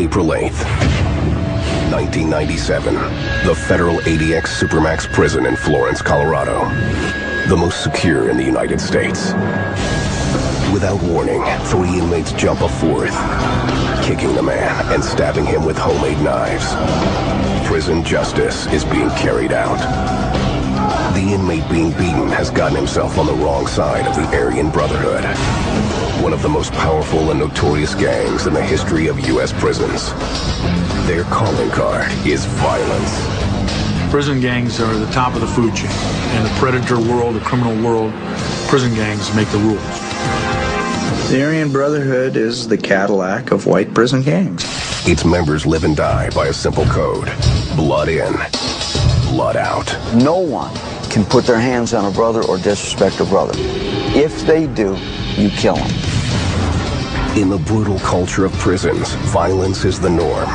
April 8th, 1997, the federal ADX Supermax prison in Florence, Colorado, the most secure in the United States. Without warning, 3 inmates jump a fourth, kicking the man and stabbing him with homemade knives. Prison justice is being carried out. The inmate being beaten has gotten himself on the wrong side of the Aryan Brotherhood, one of the most powerful and notorious gangs in the history of U.S. prisons. Their calling card is violence. Prison gangs are the top of the food chain. In the predator world, the criminal world, prison gangs make the rules. The Aryan Brotherhood is the Cadillac of white prison gangs. Its members live and die by a simple code: blood in, blood out. No one can put their hands on a brother or disrespect a brother. If they do, you kill them. In the brutal culture of prisons, violence is the norm.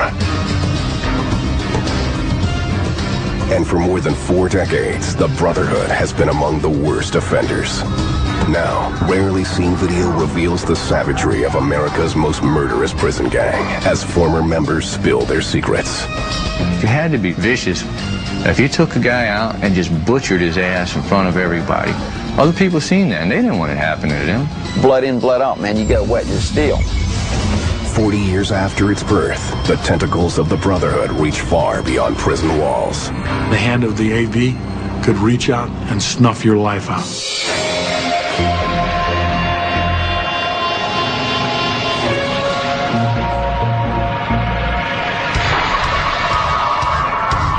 And for more than 4 decades, the Brotherhood has been among the worst offenders. Now, rarely seen video reveals the savagery of America's most murderous prison gang as former members spill their secrets. You had to be vicious. If you took a guy out and just butchered his ass in front of everybody, other people seen that and they didn't want it happening to them. Blood in, blood out, man. You gotta wet your steel. 40 years after its birth, the tentacles of the Brotherhood reach far beyond prison walls. The hand of the AV could reach out and snuff your life out.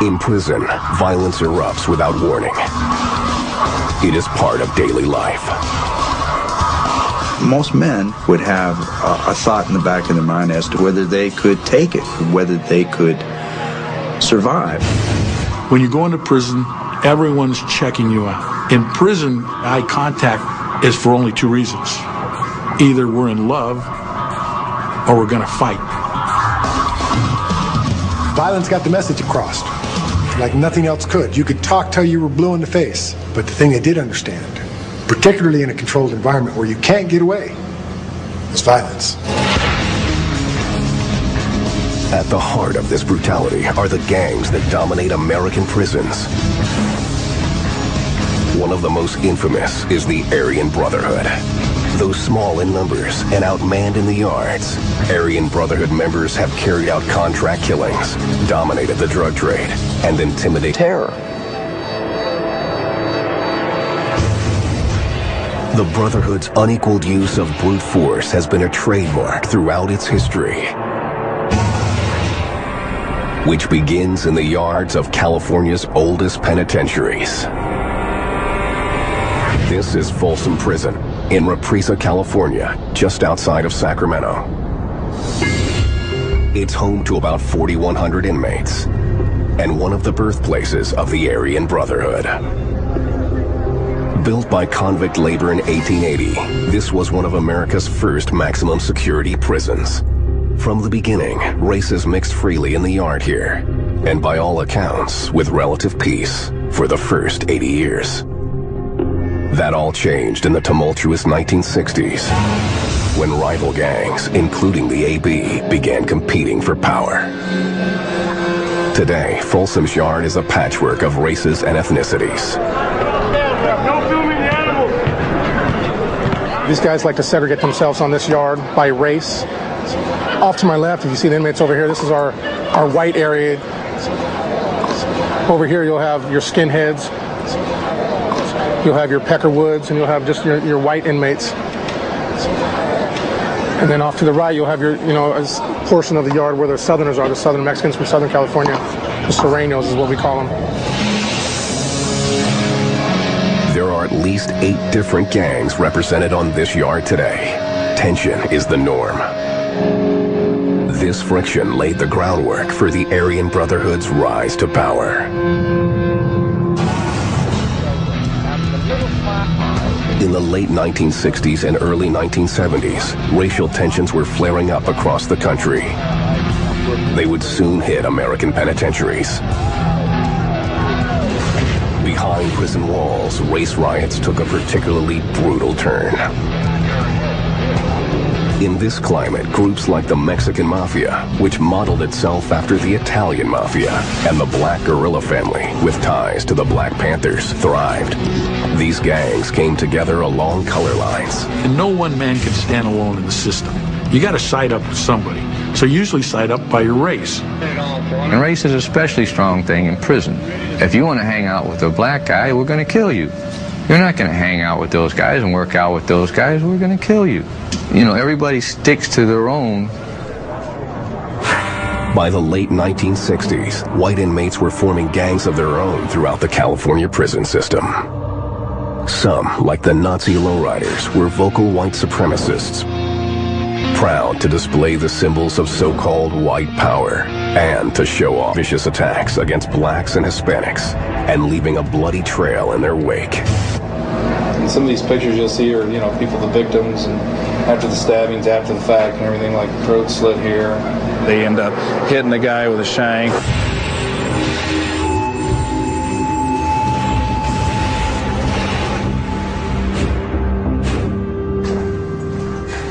In prison, violence erupts without warning. It is part of daily life. Most men would have a thought in the back of their mind as to whether they could take it, whether they could survive. When you go into prison, everyone's checking you out. In prison, eye contact is for only 2 reasons. Either we're in love or we're gonna fight. Violence got the message across like nothing else could. You could talk till you were blue in the face, but the thing they did understand, particularly in a controlled environment where you can't get away, is violence. At the heart of this brutality are the gangs that dominate American prisons. One of the most infamous is the Aryan Brotherhood. Though small in numbers and outmanned in the yards, Aryan Brotherhood members have carried out contract killings, dominated the drug trade, and intimidated Terror. The Brotherhood's unequaled use of brute force has been a trademark throughout its history, which begins in the yards of California's oldest penitentiaries. This is Folsom Prison in Represa, California, just outside of Sacramento. It's home to about 4,100 inmates and one of the birthplaces of the Aryan Brotherhood. Built by convict labor in 1880, this was one of America's first maximum security prisons. From the beginning, races mixed freely in the yard here, and by all accounts, with relative peace for the first 80 years. That all changed in the tumultuous 1960s, when rival gangs, including the AB, began competing for power. Today, Folsom's yard is a patchwork of races and ethnicities. These guys like to segregate themselves on this yard by race. Off to my left, if you see the inmates over here, this is our white area. Over here you'll have your skinheads, you'll have your Peckerwoods, and you'll have just your white inmates. And then off to the right you'll have your, a portion of the yard where the Southerners are, the Southern Mexicans from Southern California. The Serranos is what we call them. There are at least 8 different gangs represented on this yard today. Tension is the norm. This friction laid the groundwork for the Aryan Brotherhood's rise to power. In the late 1960s and early 1970s, racial tensions were flaring up across the country. They would soon hit American penitentiaries. Behind prison walls, race riots took a particularly brutal turn. In this climate, groups like the Mexican Mafia, which modeled itself after the Italian Mafia, and the Black Guerrilla family, with ties to the Black Panthers, thrived. These gangs came together along color lines. And no one man can stand alone in the system. You got to side up with somebody. So usually side up by your race. And race is an especially strong thing in prison. If you want to hang out with a black guy, we're going to kill you. You're not going to hang out with those guys and work out with those guys. We're going to kill you. You know, everybody sticks to their own. By the late 1960s, white inmates were forming gangs of their own throughout the California prison system. Some, like the Nazi lowriders, were vocal white supremacists, proud to display the symbols of so-called white power and to show off vicious attacks against blacks and Hispanics, and leaving a bloody trail in their wake. And some of these pictures you'll see are, you know, people, the victims, and after the stabbings, after the fact, and everything, like throat slit here. They end up hitting the guy with a shank.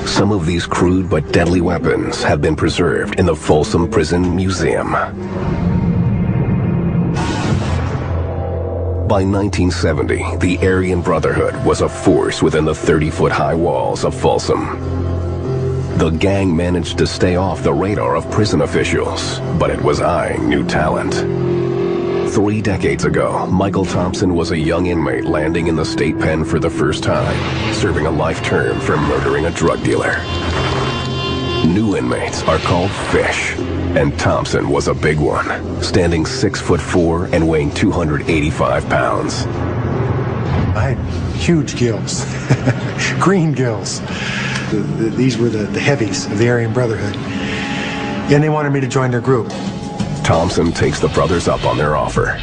Some of these crude but deadly weapons have been preserved in the Folsom Prison Museum. By 1970, the Aryan Brotherhood was a force within the 30-foot-high walls of Folsom. The gang managed to stay off the radar of prison officials, but it was eyeing new talent. 3 decades ago, Michael Thompson was a young inmate landing in the state pen for the first time, serving a life term for murdering a drug dealer. New inmates are called fish, and Thompson was a big one, standing 6'4" and weighing 285 pounds. I had huge gills, green gills. These were the heavies of the Aryan Brotherhood, and they wanted me to join their group. Thompson takes the brothers up on their offer.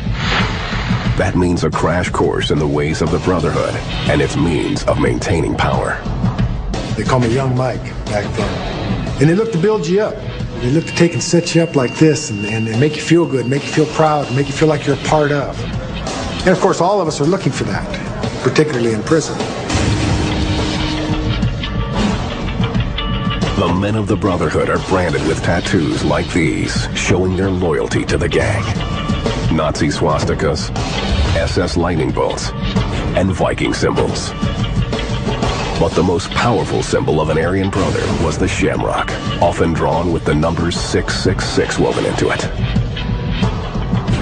That means a crash course in the ways of the Brotherhood and its means of maintaining power. They call me Young Mike back then. And they look to build you up. They look to take and set you up like this and make you feel good, make you feel proud, and make you feel like you're a part of. And of course, all of us are looking for that, particularly in prison. The men of the Brotherhood are branded with tattoos like these, showing their loyalty to the gang. Nazi swastikas, SS lightning bolts, and Viking symbols. But the most powerful symbol of an Aryan brother was the shamrock, often drawn with the numbers 666 woven into it.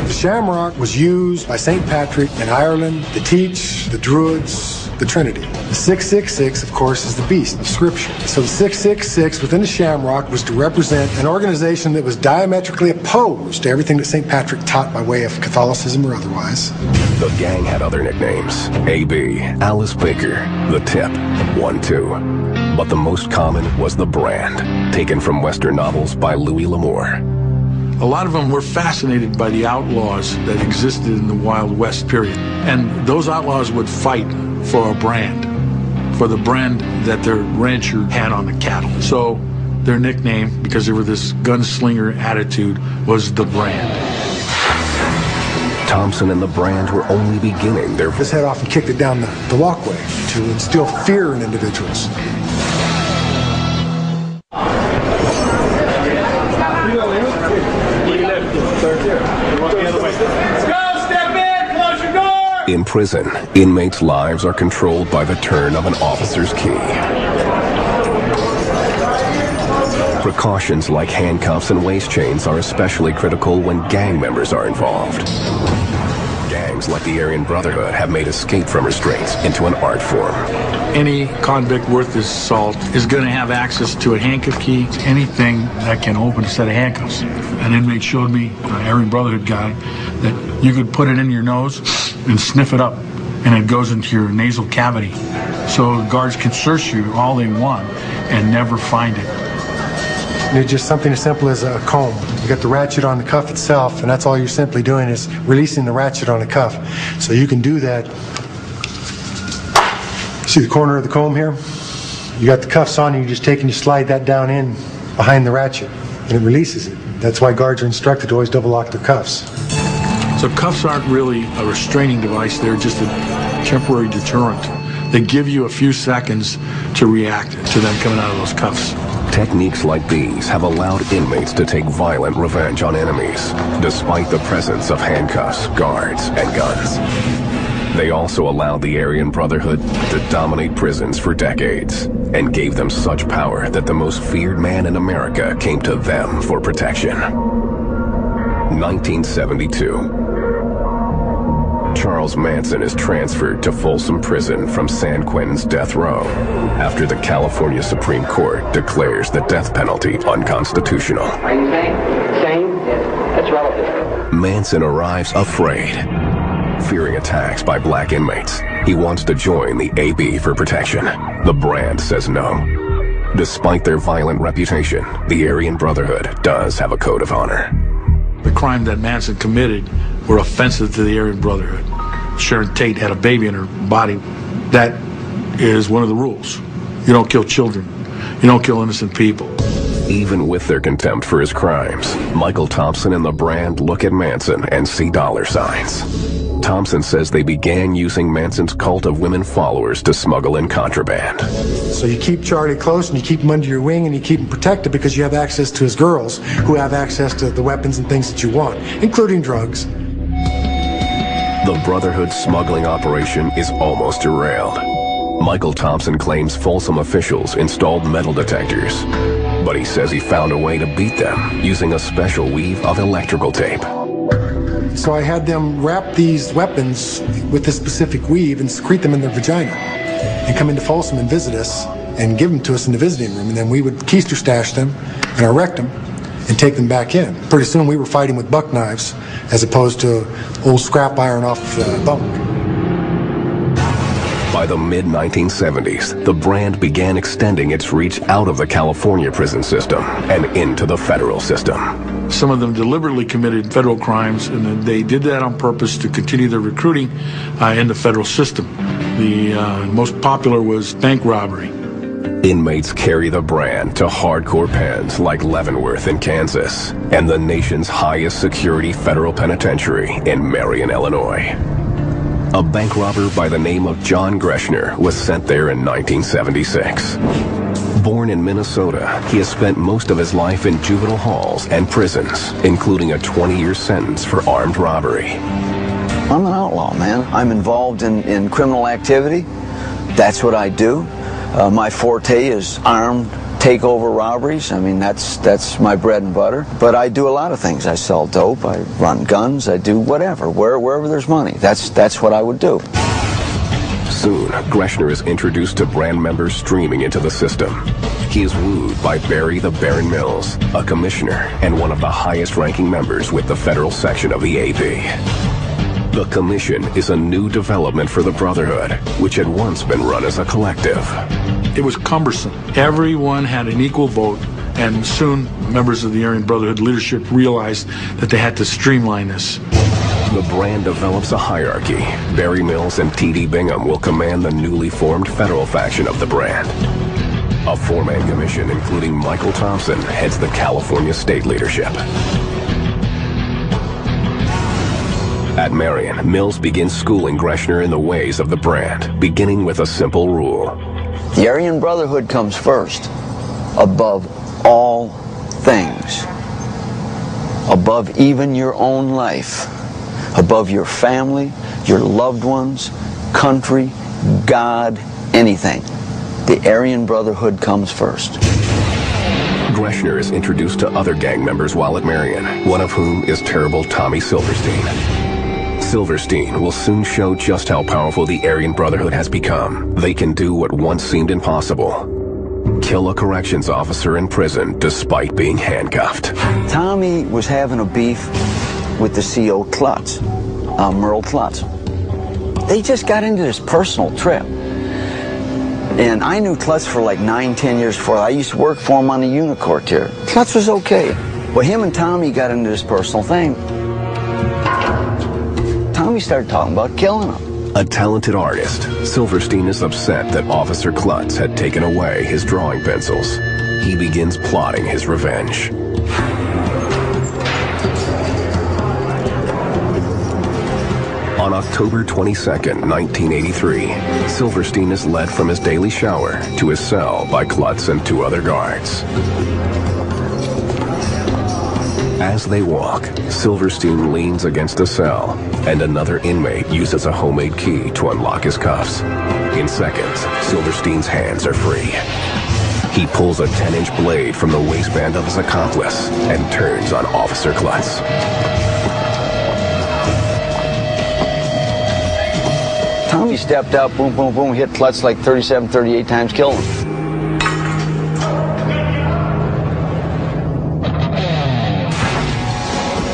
The shamrock was used by St. Patrick in Ireland to teach the Druids the Trinity. The 666, of course, is the beast of Scripture. So the 666 within the shamrock was to represent an organization that was diametrically opposed to everything that St. Patrick taught by way of Catholicism or otherwise. The gang had other nicknames: AB, Alice Baker, The Tip, 1-2. But the most common was the brand, taken from Western novels by Louis L'Amour. A lot of them were fascinated by the outlaws that existed in the Wild West period. And those outlaws would fight for a brand, for the brand that their rancher had on the cattle. So their nickname, because they were this gunslinger attitude, was the Brand. Thompson and the Brand were only beginning their... Just head off and kicked it down the walkway to instill fear in individuals. In prison, inmates' lives are controlled by the turn of an officer's key. Precautions like handcuffs and waist chains are especially critical when gang members are involved. Gangs like the Aryan Brotherhood have made escape from restraints into an art form. Any convict worth his salt is going to have access to a handcuff key, anything that can open a set of handcuffs. An inmate showed me, an Aryan Brotherhood guy, that you could put it in your nose and sniff it up, and it goes into your nasal cavity. So guards can search you all they want and never find it. It's just something as simple as a comb. You got the ratchet on the cuff itself, and that's all you're simply doing is releasing the ratchet on the cuff. So you can do that. See the corner of the comb here? You got the cuffs on, and you just take and you slide that down in behind the ratchet, and it releases it. That's why guards are instructed to always double lock their cuffs. So cuffs aren't really a restraining device, they're just a temporary deterrent. They give you a few seconds to react to them coming out of those cuffs. Techniques like these have allowed inmates to take violent revenge on enemies, despite the presence of handcuffs, guards, and guns. They also allowed the Aryan Brotherhood to dominate prisons for decades, and gave them such power that the most feared man in America came to them for protection. 1972. Charles Manson is transferred to Folsom Prison from San Quentin's death row after the California Supreme Court declares the death penalty unconstitutional. Are you sane? That's relative. Manson arrives afraid. Fearing attacks by black inmates, he wants to join the AB for protection. The Brand says no. Despite their violent reputation, the Aryan Brotherhood does have a code of honor. The crime that Manson committed were offensive to the Aryan Brotherhood. Sharon Tate had a baby in her body. That is one of the rules. You don't kill children. You don't kill innocent people. Even with their contempt for his crimes, Michael Thompson and the Brand look at Manson and see dollar signs. Thompson says they began using Manson's cult of women followers to smuggle in contraband. So you keep Charlie close and you keep him under your wing and you keep him protected because you have access to his girls who have access to the weapons and things that you want, including drugs. The Brotherhood's smuggling operation is almost derailed. Michael Thompson claims Folsom officials installed metal detectors, but he says he found a way to beat them using a special weave of electrical tape. So I had them wrap these weapons with this specific weave and secrete them in their vagina and come into Folsom and visit us and give them to us in the visiting room. And then we would keister stash them and erect them and take them back in. Pretty soon we were fighting with buck knives as opposed to old scrap iron off bunk. By the mid-1970s, the Brand began extending its reach out of the California prison system and into the federal system. Some of them deliberately committed federal crimes, and they did that on purpose to continue their recruiting in the federal system. The most popular was bank robbery. Inmates carry the Brand to hardcore pens like Leavenworth in Kansas and the nation's highest security federal penitentiary in Marion, Illinois. A bank robber by the name of John Greshner was sent there in 1976. Born in Minnesota, he has spent most of his life in juvenile halls and prisons, including a 20-year sentence for armed robbery. I'm an outlaw, man. I'm involved in criminal activity. That's what I do. My forte is armed takeover robberies. I mean, that's my bread and butter. But I do a lot of things. I sell dope, I run guns, I do whatever. Wherever there's money, that's what I would do. Soon, Greshner is introduced to Brand members streaming into the system. He is wooed by Barry the Baron Mills, a commissioner and one of the highest-ranking members with the federal section of the AB. The commission is a new development for the Brotherhood, which had once been run as a collective. It was cumbersome. Everyone had an equal vote, and soon members of the Aryan Brotherhood leadership realized that they had to streamline this. The Brand develops a hierarchy. Barry Mills and T.D. Bingham will command the newly formed federal faction of the Brand. A four-man commission, including Michael Thompson, heads the California state leadership. At Marion, Mills begins schooling Greshner in the ways of the Brand, beginning with a simple rule. The Aryan Brotherhood comes first, above all things, above even your own life, above your family, your loved ones, country, God, anything. The Aryan Brotherhood comes first. Greshner is introduced to other gang members while at Marion, one of whom is Terrible Tommy Silverstein. Silverstein will soon show just how powerful the Aryan Brotherhood has become. They can do what once seemed impossible: kill a corrections officer in prison despite being handcuffed. Tommy was having a beef with the CO Klutz, Merle Klutz. They just got into this personal trip. And I knew Klutz for like 9-10 years before. I used to work for him on the Unicorp here. Klutz was okay. But him and Tommy got into this personal thing. Tommy started talking about killing him. A talented artist, Silverstein is upset that Officer Klutz had taken away his drawing pencils. He begins plotting his revenge. On October 22nd, 1983, Silverstein is led from his daily shower to his cell by Klutz and 2 other guards. As they walk, Silverstein leans against a cell, and another inmate uses a homemade key to unlock his cuffs. In seconds, Silverstein's hands are free. He pulls a 10-inch blade from the waistband of his accomplice and turns on Officer Klutz. Tommy stepped up, boom, boom, boom, hit Klutz like 37, 38 times, killed him.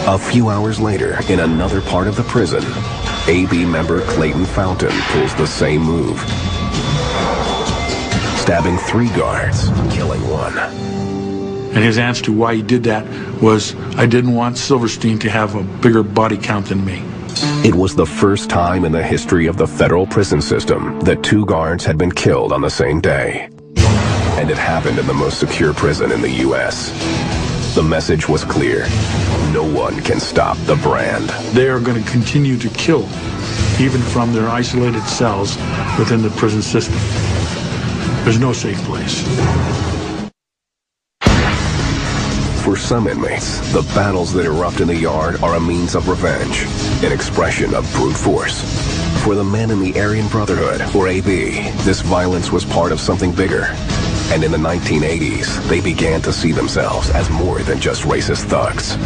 A few hours later, in another part of the prison, AB member Clayton Fountain pulls the same move, stabbing 3 guards, killing 1. And his answer to why he did that was, I didn't want Silverstein to have a bigger body count than me. It was the first time in the history of the federal prison system that 2 guards had been killed on the same day. And it happened in the most secure prison in the U.S. The message was clear. No one can stop the brand. They are going to continue to kill, even from their isolated cells within the prison system. There's no safe place. For some inmates, the battles that erupt in the yard are a means of revenge, an expression of brute force. For the men in the Aryan Brotherhood, or AB, this violence was part of something bigger. And in the 1980s, they began to see themselves as more than just racist thugs.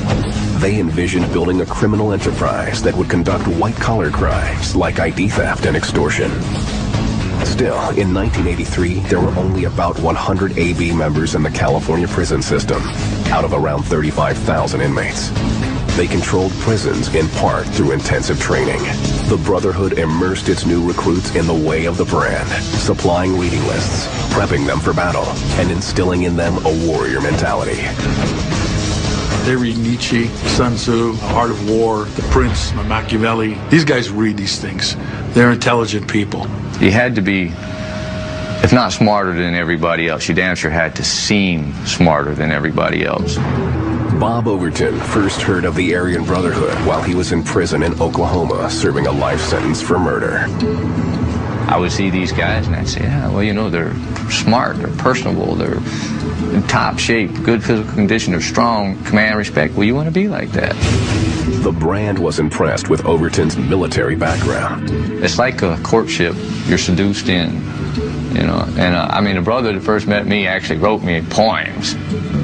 They envisioned building a criminal enterprise that would conduct white-collar crimes like ID theft and extortion. Still, in 1983, there were only about 100 AB members in the California prison system, out of around 35,000 inmates. They controlled prisons in part through intensive training. The Brotherhood immersed its new recruits in the way of the brand, supplying reading lists, prepping them for battle, and instilling in them a warrior mentality. They read Nietzsche, Sun Tzu, Art of War, The Prince, Machiavelli. These guys read these things. They're intelligent people. You had to be, if not smarter than everybody else, you damn sure had to seem smarter than everybody else. Bob Overton first heard of the Aryan Brotherhood while he was in prison in Oklahoma, serving a life sentence for murder. I would see these guys and I'd say, yeah, well, you know, they're smart, they're personable, they're in top shape, good physical condition, they're strong, command respect. Well, you want to be like that. The brand was impressed with Overton's military background. It's like a courtship you're seduced in, you know. And I mean, the brother that first met me actually wrote me poems,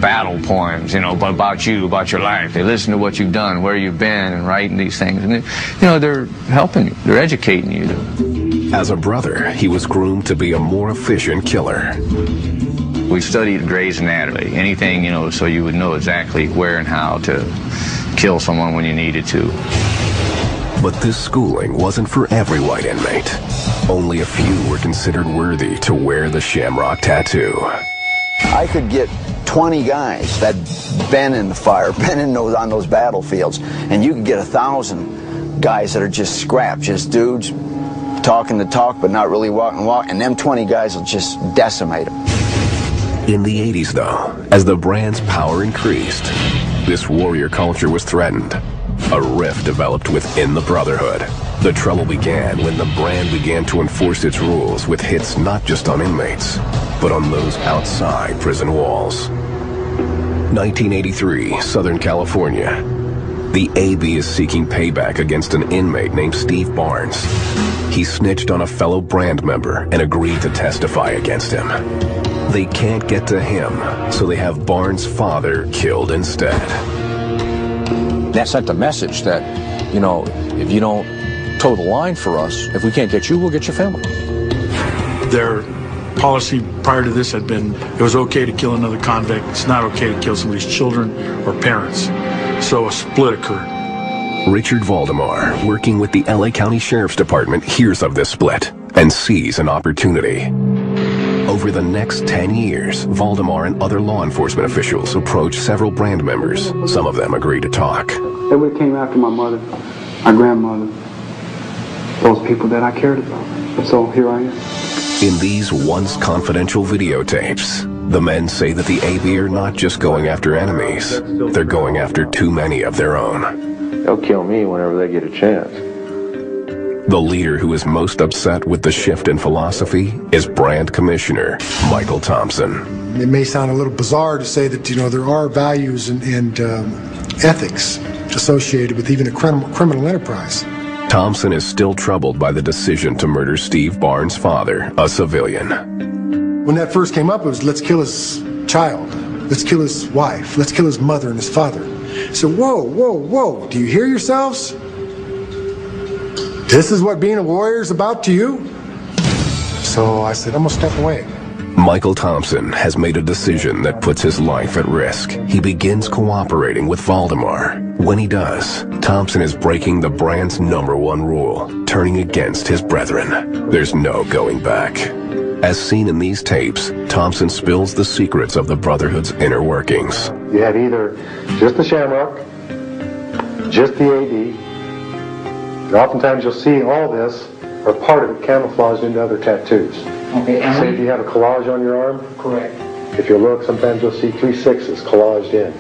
battle poems, you know, about you, about your life. They listen to what you've done, where you've been, and writing these things. And, you know, they're helping you, they're educating you. As a brother, he was groomed to be a more efficient killer. We studied Gray's Anatomy, anything, you know, so you would know exactly where and how to kill someone when you needed to. But this schooling wasn't for every white inmate. Only a few were considered worthy to wear the shamrock tattoo. I could get 20 guys that been in the fire, been on those battlefields, and you could get 1,000 guys that are just scrap, just dudes talking the talk but not really walking the walk, and them 20 guys will just decimate them. In the 80s, though, as the brand's power increased, this warrior culture was threatened. A rift developed within the Brotherhood. The trouble began when the brand began to enforce its rules with hits not just on inmates, but on those outside prison walls. 1983, Southern California. The AB is seeking payback against an inmate named Steve Barnes. He snitched on a fellow brand member and agreed to testify against him. They can't get to him, so they have Barnes' father killed instead. That sent a message that, you know, if you don't toe the line for us, if we can't get you, we'll get your family. Their policy prior to this had been, it was okay to kill another convict. It's not okay to kill somebody's children or parents. So a split occurred. Richard Valdemar, working with the LA County Sheriff's Department, hears of this split and sees an opportunity. Over the next 10 years, Valdemar and other law enforcement officials approached several brand members. Some of them agreed to talk. Everybody came after my mother, my grandmother, those people that I cared about. So here I am. In these once confidential videotapes, the men say that the AB are not just going after enemies, they're going after too many of their own. They'll kill me whenever they get a chance. The leader who is most upset with the shift in philosophy is Brand Commissioner Michael Thompson. It may sound a little bizarre to say that, there are values and ethics associated with even a criminal enterprise. Thompson is still troubled by the decision to murder Steve Barnes' father, a civilian. When that first came up, it was, let's kill his child. Let's kill his wife. Let's kill his mother and his father. So, whoa. Do you hear yourselves? This is what being a warrior is about to you? So I said, I'm going to step away. Michael Thompson has made a decision that puts his life at risk. He begins cooperating with Valdemar. When he does, Thompson is breaking the Brand's #1 rule, turning against his brethren. There's no going back. As seen in these tapes, Thompson spills the secrets of the Brotherhood's inner workings. You have either just the Shamrock, just the AD. Oftentimes you'll see all this, or part of it, camouflaged into other tattoos. Okay, and say if you have a collage on your arm, correct. If you look, sometimes you'll see 3 6s collaged in.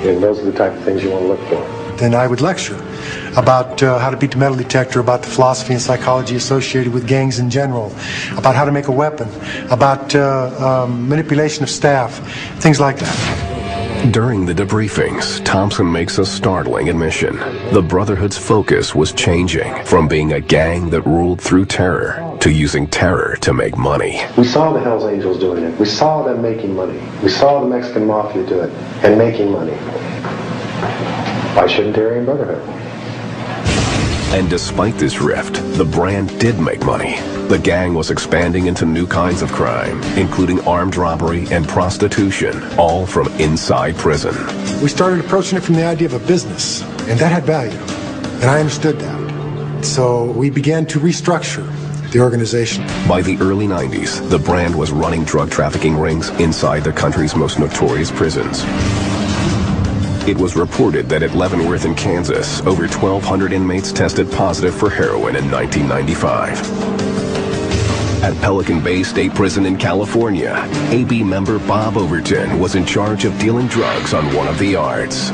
And those are the type of things you want to look for. Then I would lecture about how to beat the metal detector, about the philosophy and psychology associated with gangs in general, about how to make a weapon, about manipulation of staff, things like that. During the debriefings, Thompson makes a startling admission. The Brotherhood's focus was changing from being a gang that ruled through terror to using terror to make money. We saw the Hells Angels doing it. We saw them making money. We saw the Mexican Mafia do it and making money. Why shouldn't Aryan Brotherhood? And despite this rift, the Brand did make money. The gang was expanding into new kinds of crime, including armed robbery and prostitution, all from inside prison. We started approaching it from the idea of a business, and that had value, and I understood that. So we began to restructure the organization. By the early 90s, the Brand was running drug trafficking rings inside the country's most notorious prisons. It was reported that at Leavenworth in Kansas, over 1,200 inmates tested positive for heroin in 1995. At Pelican Bay State Prison in California, AB member Bob Overton was in charge of dealing drugs on one of the yards.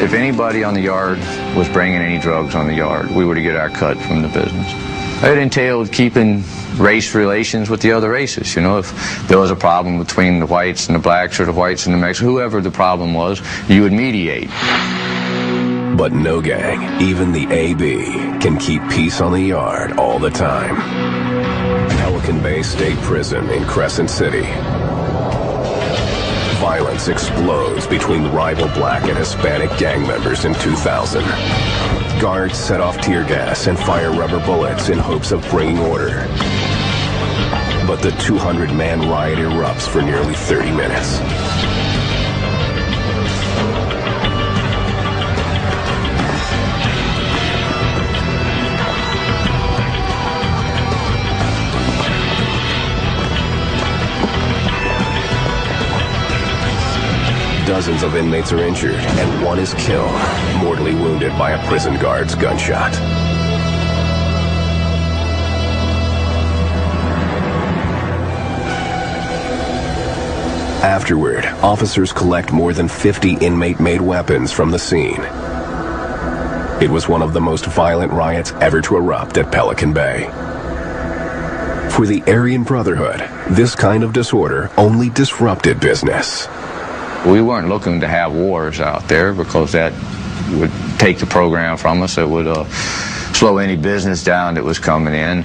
If anybody on the yard was bringing any drugs on the yard, we were to get our cut from the business. It entailed keeping race relations with the other races. If there was a problem between the whites and the blacks or the whites and the Mexicans, whoever the problem was, you would mediate. But no gang, even the AB, can keep peace on the yard all the time. Pelican Bay State Prison in Crescent City. Violence explodes between rival black and Hispanic gang members in 2000. Guards set off tear gas and fire rubber bullets in hopes of bringing order. But the 200-man riot erupts for nearly 30 minutes. Dozens of inmates are injured, and one is killed, mortally wounded by a prison guard's gunshot. Afterward, officers collect more than 50 inmate-made weapons from the scene. It was one of the most violent riots ever to erupt at Pelican Bay. For the Aryan Brotherhood, this kind of disorder only disrupted business. We weren't looking to have wars out there because that would take the program from us. It would slow any business down that was coming in.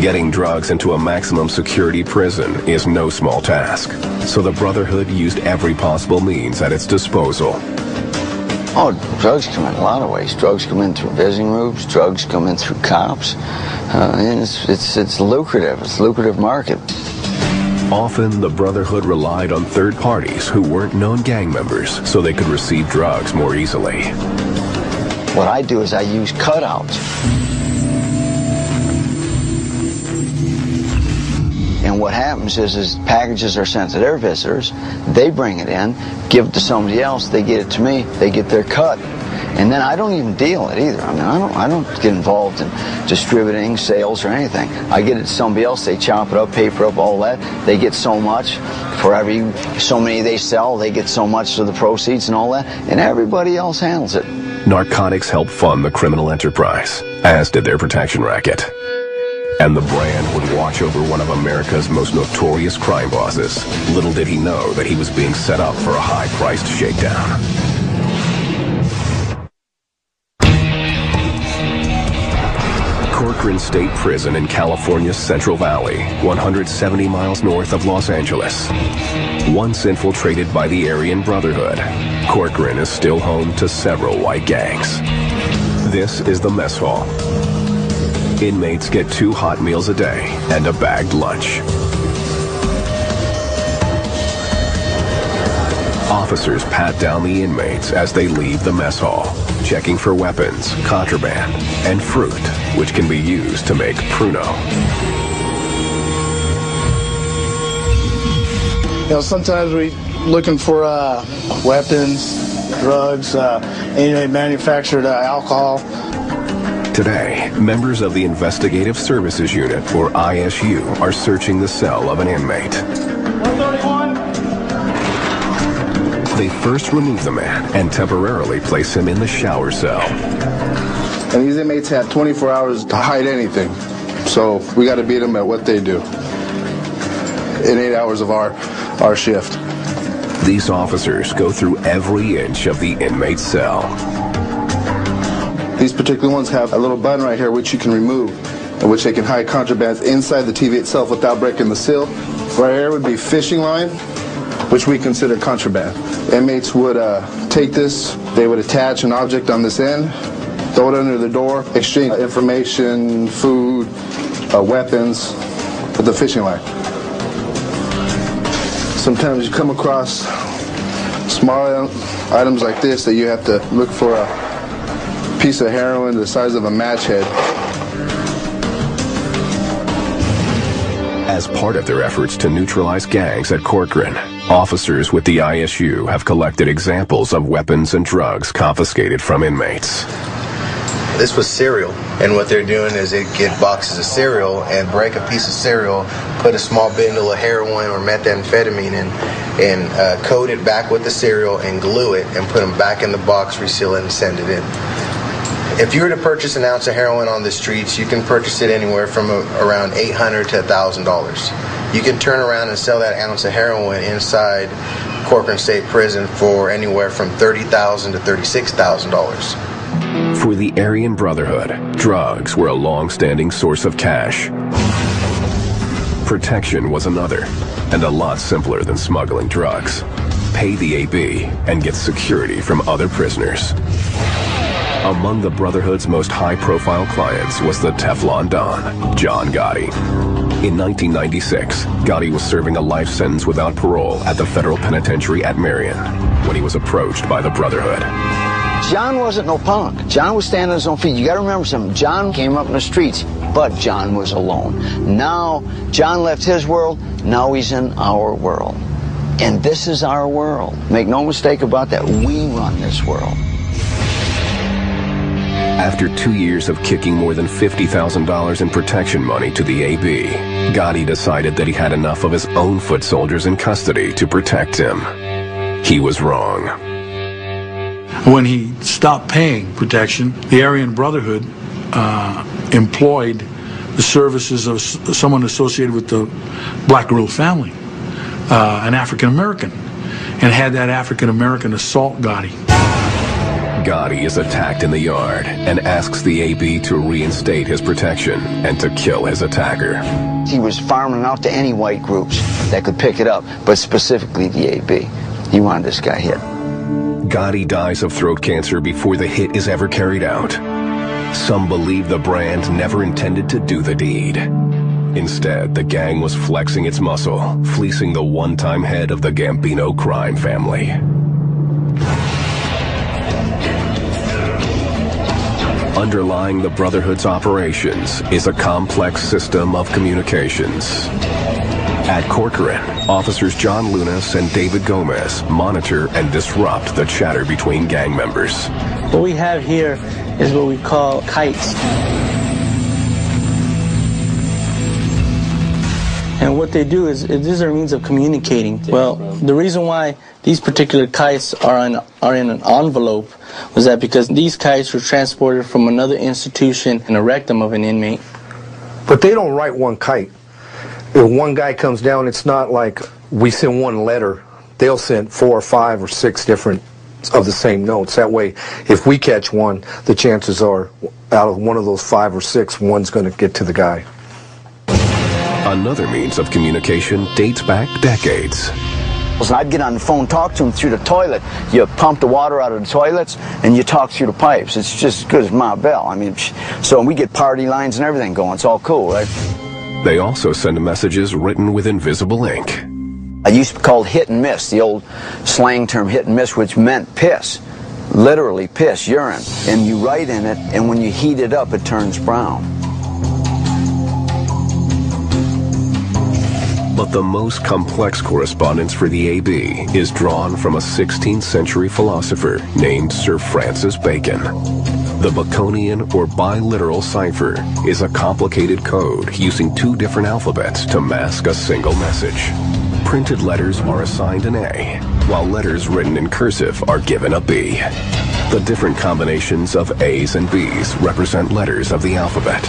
Getting drugs into a maximum security prison is no small task, so the Brotherhood used every possible means at its disposal. Oh, drugs come in a lot of ways. Drugs come in through visiting rooms. Drugs come in through cops. And it's lucrative. It's a lucrative market. Often, the Brotherhood relied on third parties who weren't known gang members so they could receive drugs more easily. What I do is I use cutouts. And what happens is packages are sent to their visitors, they bring it in, give it to somebody else, they get it to me, they get their cut. And then I don't even deal it either. I mean, I don't get involved in distributing, sales, or anything. I get it to somebody else, they chop it up, paper up, all that. They get so much. For so many they sell, they get so much of the proceeds and all that. And everybody else handles it. Narcotics help fund the criminal enterprise, as did their protection racket. And the brand would watch over one of America's most notorious crime bosses. Little did he know that he was being set up for a high-priced shakedown. Corcoran State Prison in California's Central Valley, 170 miles north of Los Angeles. Once infiltrated by the Aryan Brotherhood, Corcoran is still home to several white gangs. This is the mess hall. Inmates get 2 hot meals a day and a bagged lunch. Officers pat down the inmates as they leave the mess hall, checking for weapons, contraband, and fruit, which can be used to make Pruno. You know, sometimes we looking for weapons, drugs, any manufactured alcohol. Today, members of the Investigative Services Unit, or ISU, are searching the cell of an inmate. 131. They first remove the man and temporarily place him in the shower cell. And these inmates have 24 hours to hide anything. So we got to beat them at what they do in 8 hours of our shift. These officers go through every inch of the inmate's cell. These particular ones have a little button right here which you can remove, in which they can hide contrabands inside the TV itself without breaking the seal. Right here would be fishing line, which we consider contraband. Inmates would take this, they would attach an object on this end, throw it under the door, exchange information, food, weapons with the fishing line. Sometimes you come across small items like this that you have to look for a piece of heroin the size of a match head. As part of their efforts to neutralize gangs at Corcoran, officers with the ISU have collected examples of weapons and drugs confiscated from inmates. This was cereal, and what they're doing is they get boxes of cereal and break a piece of cereal, put a small bundle of heroin or methamphetamine in, and coat it back with the cereal and glue it and put them back in the box, reseal it, and send it in. If you were to purchase an ounce of heroin on the streets, you can purchase it anywhere from around $800 to $1,000. You can turn around and sell that ounce of heroin inside Corcoran State Prison for anywhere from $30,000 to $36,000. For the Aryan Brotherhood, drugs were a long-standing source of cash. Protection was another, and a lot simpler than smuggling drugs. Pay the AB and get security from other prisoners. Among the Brotherhood's most high-profile clients was the Teflon Don, John Gotti. In 1996, Gotti was serving a life sentence without parole at the federal penitentiary at Marion when he was approached by the Brotherhood. John wasn't no punk. John was standing on his own feet. You got to remember something. John came up in the streets, but John was alone. Now, John left his world. Now he's in our world. And this is our world. Make no mistake about that. We run this world. After 2 years of kicking more than $50,000 in protection money to the AB, Gotti decided that he had enough of his own foot soldiers in custody to protect him. He was wrong. When he stopped paying protection, the Aryan Brotherhood employed the services of someone associated with the Black Rule family, an African American, and had that African American assault Gotti. Gotti is attacked in the yard and asks the AB to reinstate his protection and to kill his attacker. He was farming out to any white groups that could pick it up, but specifically the AB. He wanted this guy hit. Gotti dies of throat cancer before the hit is ever carried out. Some believe the brand never intended to do the deed. Instead, the gang was flexing its muscle, fleecing the one-time head of the Gambino crime family. Underlying the Brotherhood's operations is a complex system of communications. At Corcoran, officers John Lunas and David Gomez monitor and disrupt the chatter between gang members. What we have here is what we call kites. And what they do is these are means of communicating. Well, the reason why these particular kites are in an envelope was that because these kites were transported from another institution in a rectum of an inmate. But they don't write one kite. If one guy comes down, it's not like we send one letter. They'll send 4 or 5 or 6 different of the same notes. That way, if we catch one, the chances are out of one of those 5 or 6, one's going to get to the guy. Another means of communication dates back decades. So I'd get on the phone, talk to him through the toilet. You pump the water out of the toilets, and you talk through the pipes. It's just as good as Ma Bell. I mean, so we get party lines and everything going. It's all cool, right? They also send messages written with invisible ink. I used to call it hit and miss, the old slang term hit and miss, which meant piss. Literally piss, urine. And you write in it, and when you heat it up, it turns brown. But the most complex correspondence for the AB is drawn from a 16th century philosopher named Sir Francis Bacon. The Baconian or biliteral cipher is a complicated code using 2 different alphabets to mask a single message. Printed letters are assigned an A, while letters written in cursive are given a B. The different combinations of A's and B's represent letters of the alphabet.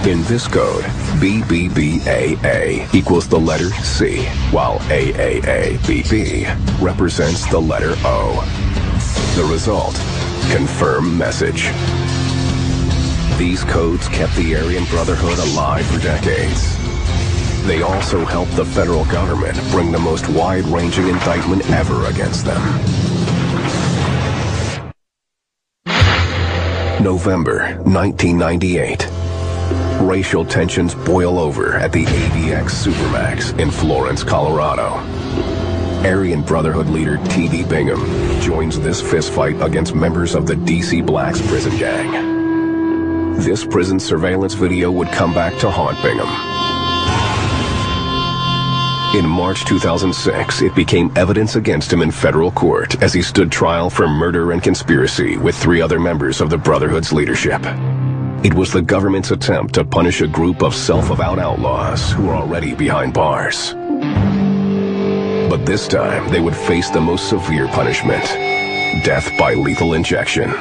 In this code, BBBAA equals the letter C, while AAABB represents the letter O. The result, confirm message. These codes kept the Aryan Brotherhood alive for decades. They also helped the federal government bring the most wide-ranging indictment ever against them. November 1998. Racial tensions boil over at the ADX Supermax in Florence, Colorado. Aryan Brotherhood leader T.D. Bingham joins this fistfight against members of the D.C. Blacks prison gang. This prison surveillance video would come back to haunt Bingham. In March 2006, it became evidence against him in federal court as he stood trial for murder and conspiracy with 3 other members of the Brotherhood's leadership. It was the government's attempt to punish a group of self-avowed outlaws who were already behind bars. But this time, they would face the most severe punishment: death by lethal injection.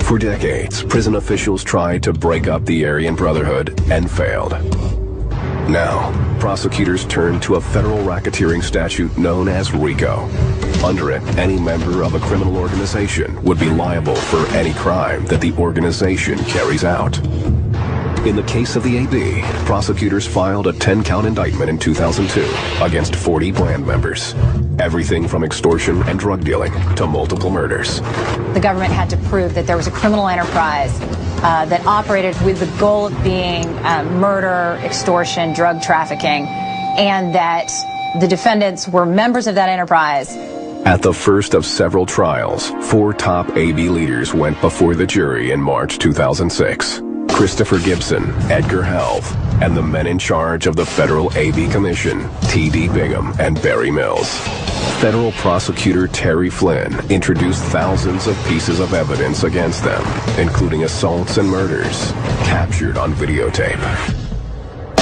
For decades, prison officials tried to break up the Aryan Brotherhood and failed. Now, prosecutors turned to a federal racketeering statute known as RICO. Under it, any member of a criminal organization would be liable for any crime that the organization carries out. In the case of the AB, prosecutors filed a 10-count indictment in 2002 against 40 band members. Everything from extortion and drug dealing to multiple murders. The government had to prove that there was a criminal enterprise that operated with the goal of being murder, extortion, drug trafficking, and that the defendants were members of that enterprise. At the first of several trials, 4 top AB leaders went before the jury in March 2006. Christopher Gibson, Edgar Helth, and the men in charge of the Federal AB Commission, T.D. Bingham and Barry Mills. Federal prosecutor Terry Flynn introduced thousands of pieces of evidence against them, including assaults and murders, captured on videotape.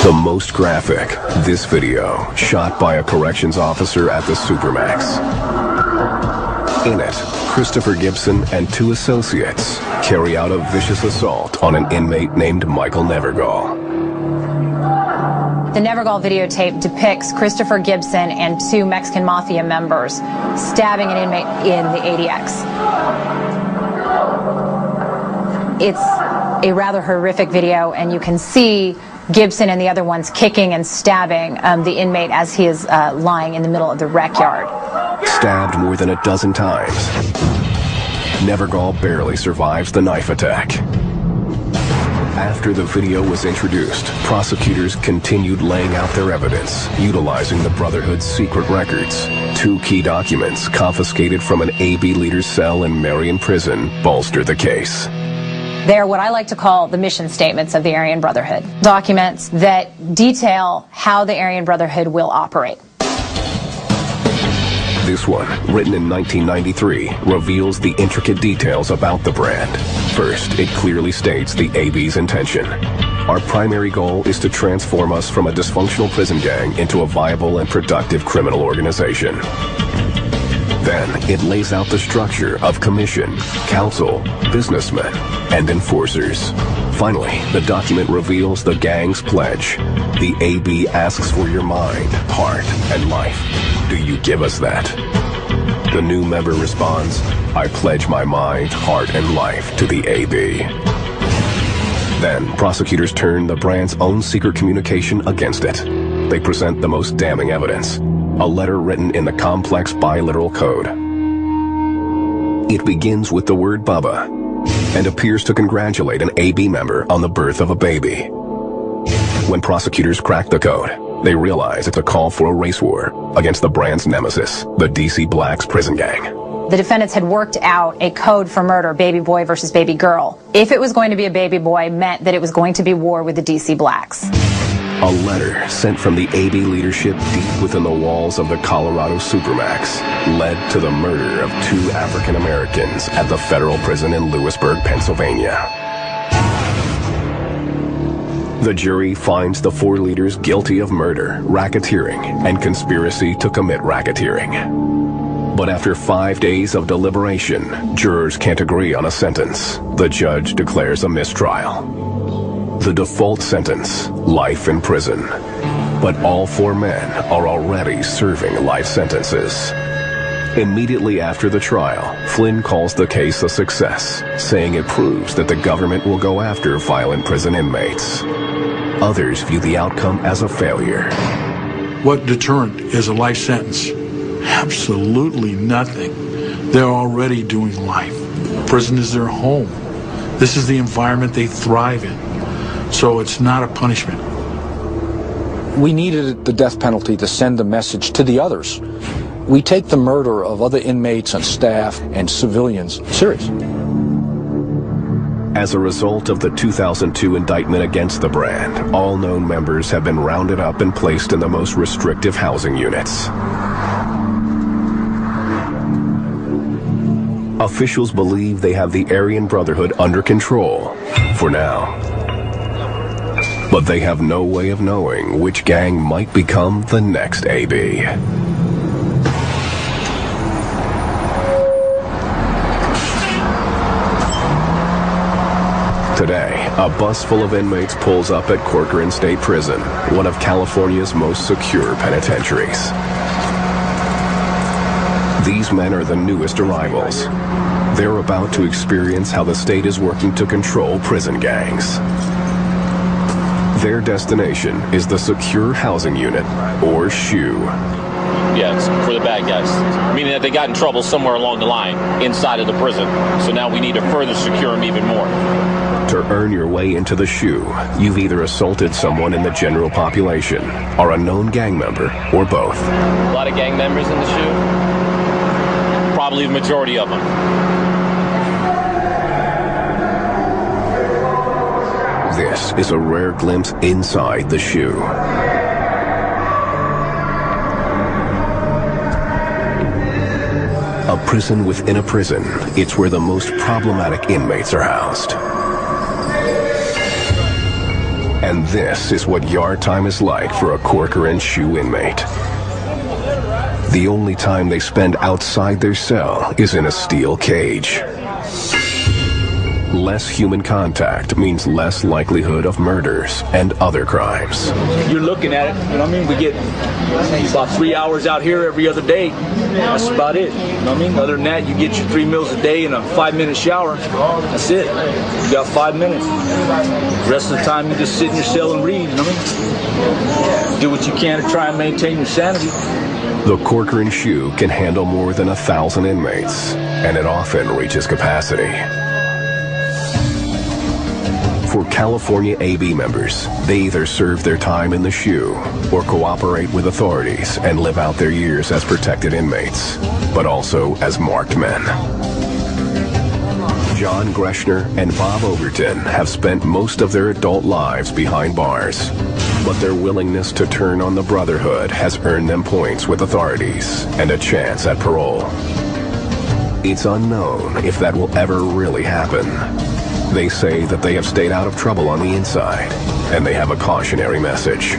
The most graphic, this video, shot by a corrections officer at the Supermax. In it, Christopher Gibson and 2 associates carry out a vicious assault on an inmate named Michael Nevergall. The Nevergall videotape depicts Christopher Gibson and 2 Mexican Mafia members stabbing an inmate in the ADX. It's a rather horrific video, and you can see Gibson and the other ones kicking and stabbing the inmate as he is lying in the middle of the rec yard. Stabbed more than a dozen times, Nevergall barely survives the knife attack. After the video was introduced, prosecutors continued laying out their evidence, utilizing the Brotherhood's secret records. 2 key documents confiscated from an AB leader's cell in Marion Prison bolster the case. They're what I like to call the mission statements of the Aryan Brotherhood. Documents that detail how the Aryan Brotherhood will operate. This one, written in 1993, reveals the intricate details about the brand. First, it clearly states the AB's intention: Our primary goal is to transform us from a dysfunctional prison gang into a viable and productive criminal organization. Then it lays out the structure of commission, counsel, businessmen, and enforcers. Finally, the document reveals the gang's pledge. The AB asks for your mind, heart, and life. Do you give us that? The new member responds, I pledge my mind, heart, and life to the AB. Then, prosecutors turn the brand's own secret communication against it. They present the most damning evidence, a letter written in the complex biliteral code. It begins with the word Bubba and appears to congratulate an AB member on the birth of a baby. When prosecutors crack the code, they realize it's a call for a race war against the brand's nemesis, the DC Blacks prison gang. The defendants had worked out a code for murder, baby boy versus baby girl. If it was going to be a baby boy, meant that it was going to be war with the DC Blacks. A letter sent from the AB leadership deep within the walls of the Colorado Supermax led to the murder of 2 African Americans at the federal prison in Lewisburg, Pennsylvania. The jury finds the 4 leaders guilty of murder, racketeering, and conspiracy to commit racketeering. But after 5 days of deliberation, jurors can't agree on a sentence. The judge declares a mistrial. The default sentence, life in prison. But all 4 men are already serving life sentences. Immediately after the trial, Flynn calls the case a success, saying it proves that the government will go after violent prison inmates. Others view the outcome as a failure. What deterrent is a life sentence? Absolutely nothing. They're already doing life. Prison is their home. This is the environment they thrive in. So it's not a punishment. We needed the death penalty to send a message to the others. We take the murder of other inmates and staff and civilians serious. As a result of the 2002 indictment against the brand, all known members have been rounded up and placed in the most restrictive housing units. Officials believe they have the Aryan Brotherhood under control, for now. But they have no way of knowing which gang might become the next AB. Today, a bus full of inmates pulls up at Corcoran State Prison, one of California's most secure penitentiaries. These men are the newest arrivals. They're about to experience how the state is working to control prison gangs. Their destination is the Secure Housing Unit, or SHU. Yeah, it's for the bad guys. Meaning that they got in trouble somewhere along the line, inside of the prison. So now we need to further secure them even more. To earn your way into the SHU, you've either assaulted someone in the general population, are a known gang member, or both. A lot of gang members in the SHU? Probably the majority of them. This is a rare glimpse inside the SHU. A prison within a prison, it's where the most problematic inmates are housed. And this is what yard time is like for a Corcoran SHU inmate. The only time they spend outside their cell is in a steel cage. Less human contact means less likelihood of murders and other crimes. You're looking at it, you know what I mean? We get about 3 hours out here every other day. That's about it. You know what I mean? Other than that, you get your 3 meals a day and a 5-minute shower. That's it. You got 5 minutes. The rest of the time, you just sit in your cell and read, you know what I mean? Do what you can to try and maintain your sanity. The Corcoran SHU can handle more than 1,000 inmates, and it often reaches capacity. For California AB members, they either serve their time in the SHU or cooperate with authorities and live out their years as protected inmates, but also as marked men. John Greshner and Bob Overton have spent most of their adult lives behind bars, but their willingness to turn on the Brotherhood has earned them points with authorities and a chance at parole. It's unknown if that will ever really happen. They say that they have stayed out of trouble on the inside, and they have a cautionary message.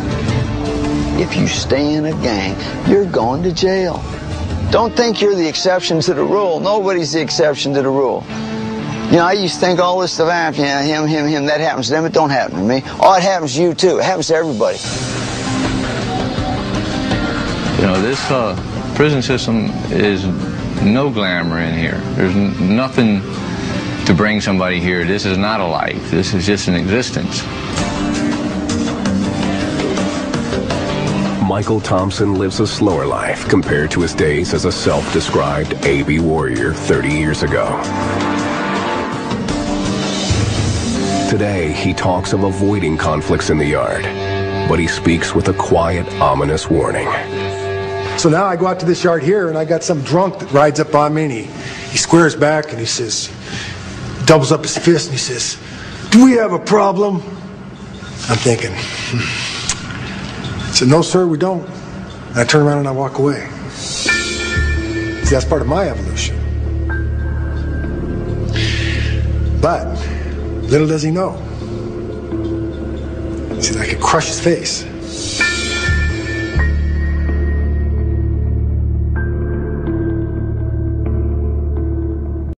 If you stay in a gang, you're going to jail. Don't think you're the exception to the rule. Nobody's the exception to the rule. You know, I used to think all this stuff happens, yeah, him, that happens to them. It don't happen to me. Oh, it happens to you too. It happens to everybody. You know, this prison system is no glamour in here. There's nothing to bring somebody here. This is not a life. This is just an existence. Michael Thompson lives a slower life compared to his days as a self-described AB warrior 30 years ago. Today, he talks of avoiding conflicts in the yard, but he speaks with a quiet, ominous warning. So now I go out to this yard here, and I got some drunk that rides up on me, and he squares back, and he says, doubles up his fist, and he says, "Do we have a problem?" I'm thinking, I said, "No, sir, we don't." And I turn around and I walk away. See, that's part of my evolution. But little does he know. See, I could crush his face.